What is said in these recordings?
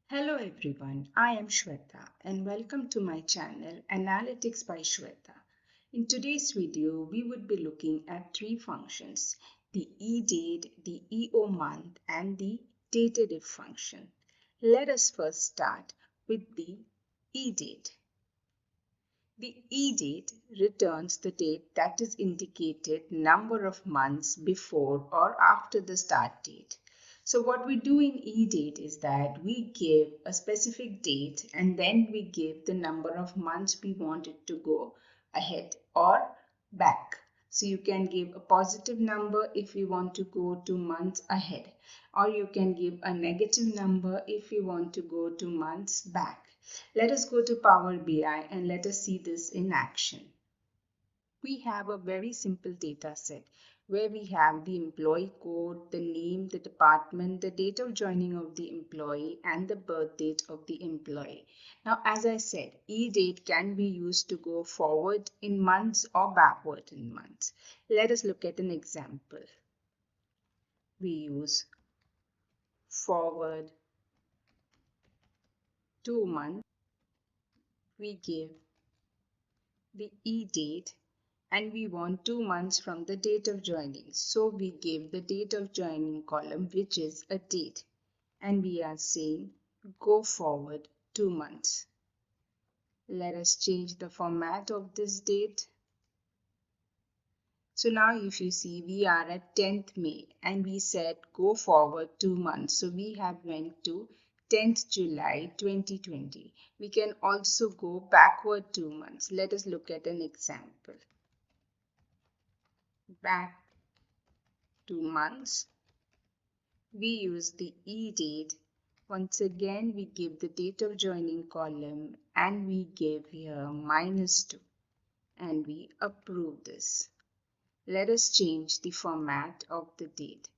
Hello everyone, I am Shweta and welcome to my channel Analytics by Shweta. In today's video, we would be looking at three functions, the EDate, the EOMonth and the DateDiff function. Let us first start with the EDate. The EDate returns the date that is indicated number of months before or after the start date. So what we do in EDate is that we give a specific date and then we give the number of months we want it to go ahead or back. So you can give a positive number if you want to go 2 months ahead, or you can give a negative number if you want to go 2 months back. Let us go to Power BI and let us see this in action. We have a very simple data set where we have the employee code, the name, the department, the date of joining of the employee, and the birth date of the employee. Now, as I said, EDate can be used to go forward in months or backward in months. Let us look at an example. We use forward 2 months. We give the EDate and we want 2 months from the date of joining. So we give the date of joining column, which is a date, and we are saying go forward 2 months. Let us change the format of this date. So now if you see, we are at 10th May and we said go forward 2 months. So we have went to 10th July 2020. We can also go backward 2 months. Let us look at an example. Back 2 months. We use the EDate. Once again, we give the date of joining column and we give here -2 and we approve this. Let us change the format of the date.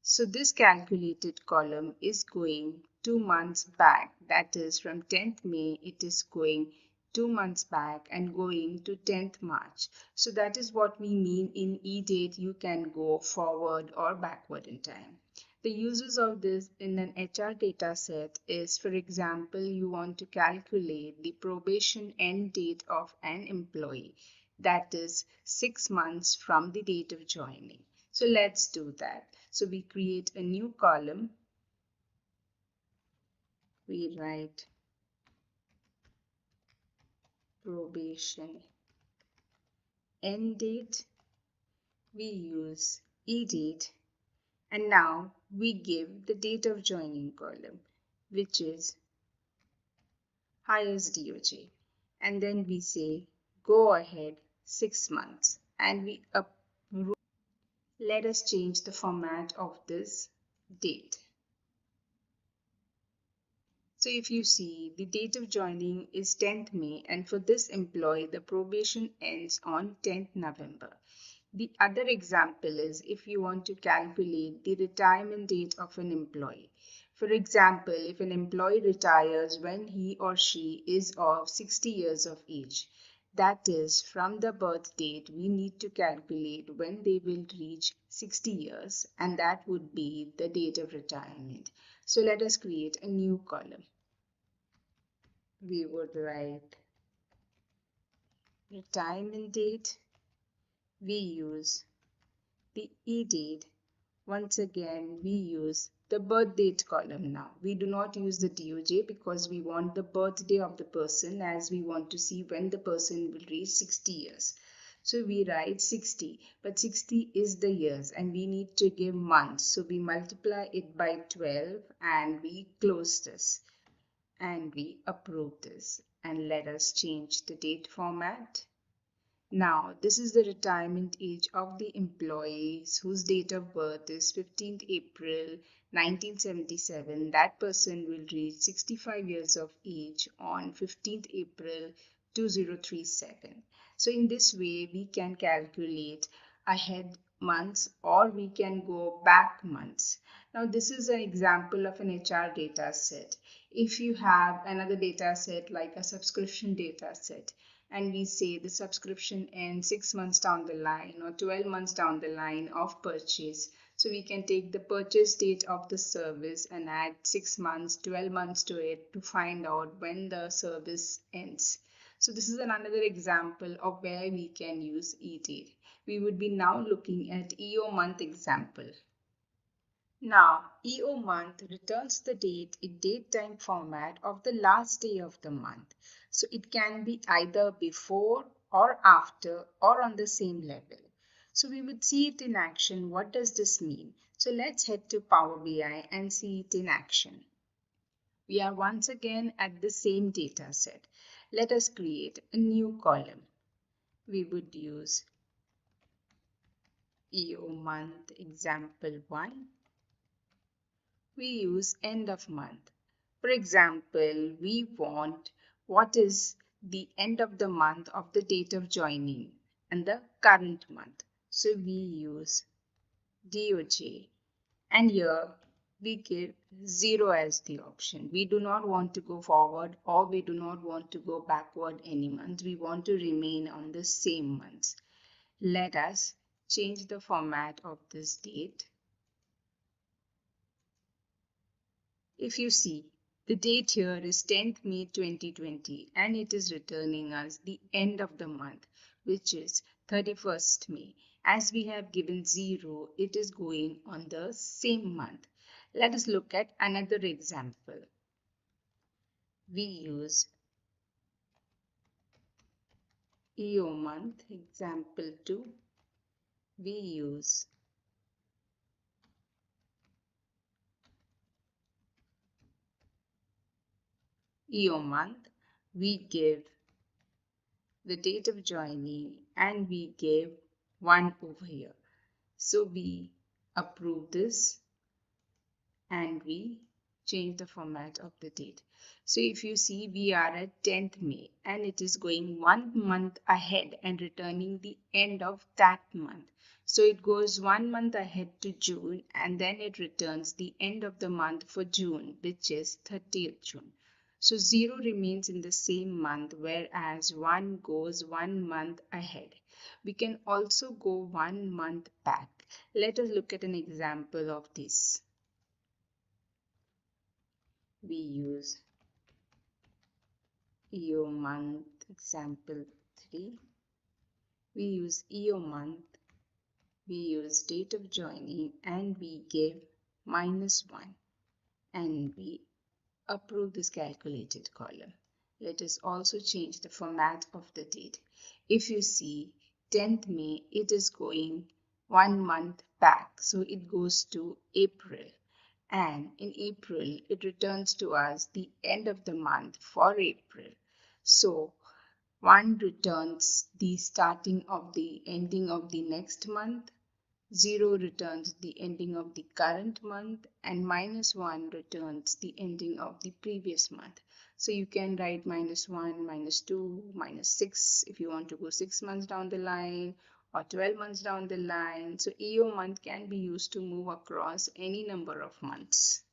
So this calculated column is going 2 months back, that is from 10th May, it is going 2 months back and going to 10th March. So that is what we mean in EDate. You can go forward or backward in time. The uses of this in an HR data set is, for example, you want to calculate the probation end date of an employee. That is 6 months from the date of joining. So let's do that. So we create a new column. We write probation end date. We use EDate. And now we give the date of joining column, which is hires DOJ. And then we say go ahead 6 months and we approve. Let us change the format of this date. So if you see, the date of joining is 10th May and for this employee the probation ends on 10th November. The other example is if you want to calculate the retirement date of an employee. For example, if an employee retires when he or she is of 60 years of age, that is from the birth date, we need to calculate when they will reach 60 years and that would be the date of retirement. So let us create a new column. We would write retirement date. We use the EDate. Once again, we use the birth date column now. We do not use the DOJ because we want the birthday of the person, as we want to see when the person will reach 60 years. So we write 60, but 60 is the years and we need to give months. So we multiply it by 12 and we close this and we approve this. And let us change the date format. Now, this is the retirement age of the employees whose date of birth is 15th April 1977. That person will reach 65 years of age on 15th April 2037. So in this way, we can calculate ahead months or we can go back months. Now, this is an example of an HR data set. If you have another data set like a subscription data set, and we say the subscription ends 6 months down the line or 12 months down the line of purchase. So we can take the purchase date of the service and add 6 months, 12 months to it to find out when the service ends. So this is another example of where we can use EDate. We would be now looking at EOMonth example. Now, EOMonth returns the date in datetime format of the last day of the month. So it can be either before or after or on the same level. So we would see it in action. What does this mean? So let's head to Power BI and see it in action. We are once again at the same data set. Let us create a new column. We would use EOMonth example 1. We use end of month. For example, we want what is the end of the month of the date of joining and the current month. So we use DOJ, and here we give 0 as the option. We do not want to go forward or we do not want to go backward any month. We want to remain on the same months. Let us change the format of this date. If you see, the date here is 10th May 2020 and it is returning us the end of the month, which is 31st May. As we have given 0, it is going on the same month. Let us look at another example. We use EOMonth example 2. We use EOMonth. We give the date of joining and we give 1 over here. So we approve this and we change the format of the date. So if you see, we are at 10th May and it is going 1 month ahead and returning the end of that month. So it goes 1 month ahead to June and then it returns the end of the month for June, which is 30th June. So 0 remains in the same month, whereas 1 goes 1 month ahead. We can also go 1 month back. Let us look at an example of this. We use EOMonth example 3. We use EOMonth. We use date of joining and we give -1 and we approve this calculated column. Let us also change the format of the date. If you see 10th May, it is going 1 month back. So it goes to April. And in April, it returns to us the end of the month for April. So 1 returns the starting of the ending of the next month. 0 returns the ending of the current month and -1 returns the ending of the previous month. So you can write -1, -2, -6 if you want to go 6 months down the line or 12 months down the line. So EOMonth can be used to move across any number of months.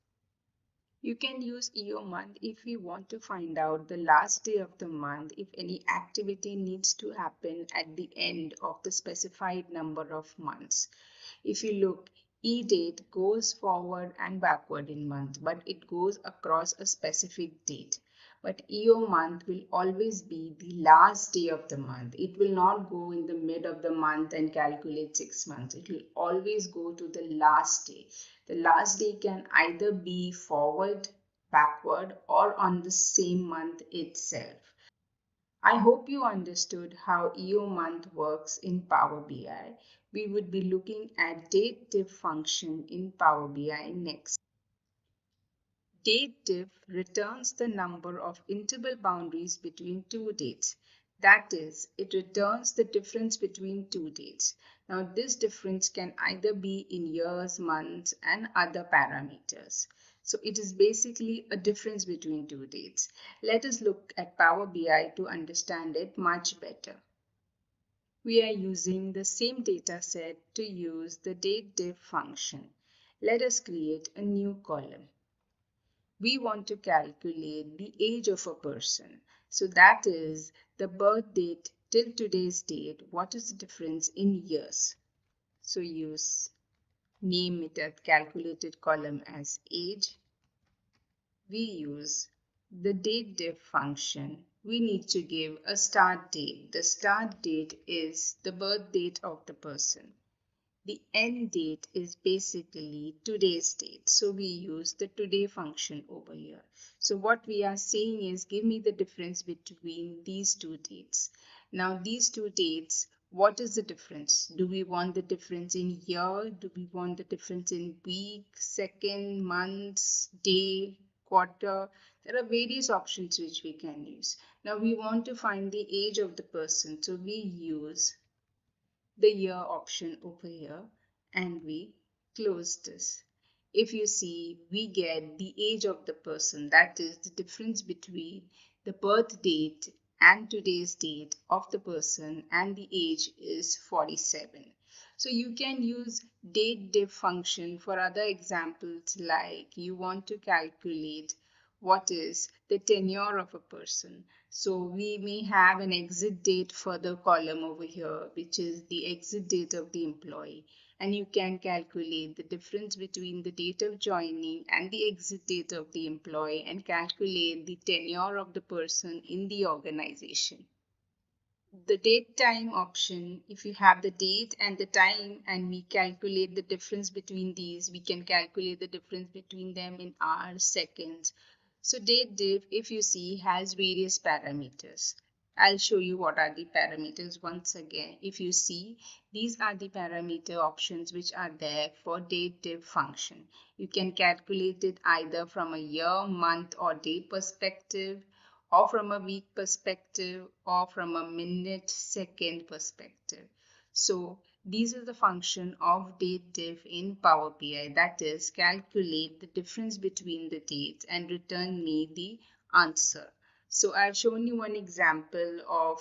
You can use EOMonth if we want to find out the last day of the month if any activity needs to happen at the end of the specified number of months. If you look, EDate goes forward and backward in month, but it goes across a specific date. But EOMonth will always be the last day of the month. It will not go in the mid of the month and calculate 6 months. It will always go to the last day. The last day can either be forward, backward, or on the same month itself. I hope you understood how EOMonth works in Power BI. We would be looking at DateDiff function in Power BI next. DateDiff returns the number of interval boundaries between two dates. That is, it returns the difference between two dates. Now, this difference can either be in years, months, and other parameters. So it is basically a difference between two dates. Let us look at Power BI to understand it much better. We are using the same data set to use the DateDiff function. Let us create a new column. We want to calculate the age of a person. So that is the birth date till today's date. What is the difference in years? So use name it as calculated column as age. We use the DateDiff function. We need to give a start date. The start date is the birth date of the person. The end date is basically today's date. So we use the today function over here. So what we are saying is give me the difference between these two dates. Now these two dates, what is the difference? Do we want the difference in year? Do we want the difference in week, second, months, day, quarter? There are various options which we can use. Now we want to find the age of the person. So we use the year option over here and we close this. If you see, we get the age of the person, that is the difference between the birth date and today's date of the person, and the age is 47. So you can use DateDiff function for other examples, like you want to calculate what is the tenure of a person. So we may have an exit date for the column over here, which is the exit date of the employee. And you can calculate the difference between the date of joining and the exit date of the employee and calculate the tenure of the person in the organization. The date time option, if you have the date and the time and we calculate the difference between these, we can calculate the difference between them in hours, seconds. So DateDiff, if you see, has various parameters. I'll show you what are the parameters once again. If you see, these are the parameter options which are there for DateDiff function. You can calculate it either from a year, month or day perspective, or from a week perspective, or from a minute, second perspective. So these are the function of DateDiff in Power BI, that is calculate the difference between the dates and return me the answer. So I've shown you one example of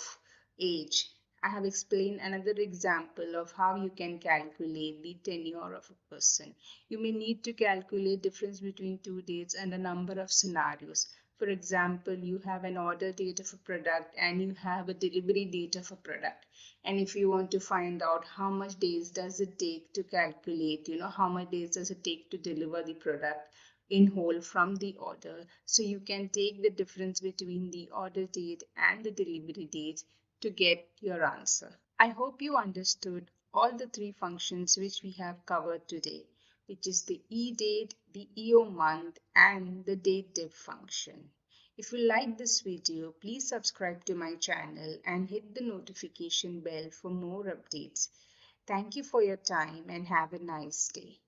age. I have explained another example of how you can calculate the tenure of a person. You may need to calculate difference between two dates and a number of scenarios. For example, you have an order date of a product and you have a delivery date of a product. And if you want to find out how much days does it take to calculate, how much days does it take to deliver the product in whole from the order. So you can take the difference between the order date and the delivery date to get your answer. I hope you understood all the three functions which we have covered today, which is the EDate, the EOMonth, and the DateDiff function. If you like this video, please subscribe to my channel and hit the notification bell for more updates. Thank you for your time and have a nice day.